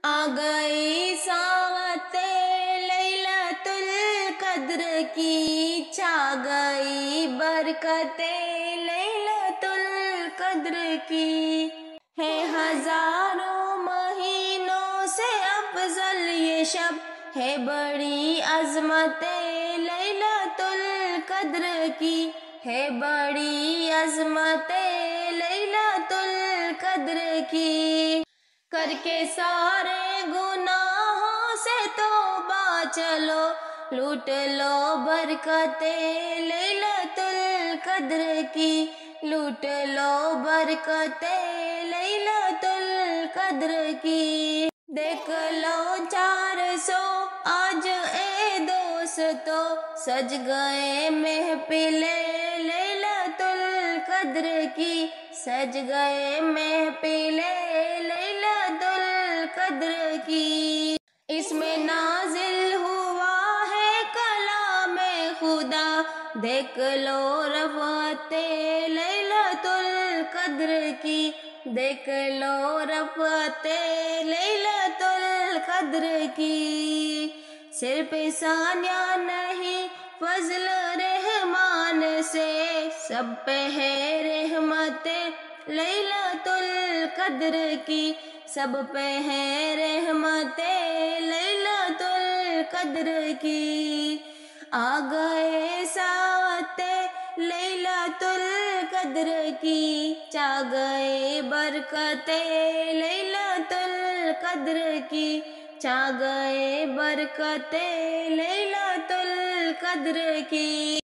آ گئی ساعت لیلۃ القدر کی، چھا گئی برکت لیلۃ القدر کی، ہے ہزاروں مہینوں سے افضل یہ شب، ہے بڑی عظمت لیلۃ القدر کی، ہے بڑی عظمت لیلۃ القدر کی، کر کے سارے گناہوں سے توبہ چلو، لوٹ لو برکت لیلۃ القدر کی، لوٹ لو برکت لیلۃ القدر کی، دیکھ لو 400 آج اے دوستو، سج گئے محفل لیلۃ القدر کی، سج گئے محفل لیلۃ القدر کی، اس میں نازل ہوا ہے کلام خدا، دیکھ لو رفعت لیلۃ القدر کی، دیکھ لو رفعت لیلۃ القدر کی، صرف ثانیہ نہیں فضل رحمان سے، سب پہ ہے رحمت لیلۃ القدر کی، سب پہ ہے رحمت لیلۃ القدر کی، آ گئے ساعت لیلۃ القدر کی، چھا گئے برکت لیلۃ القدر کی، چھا گئے برکت لیلۃ القدر کی۔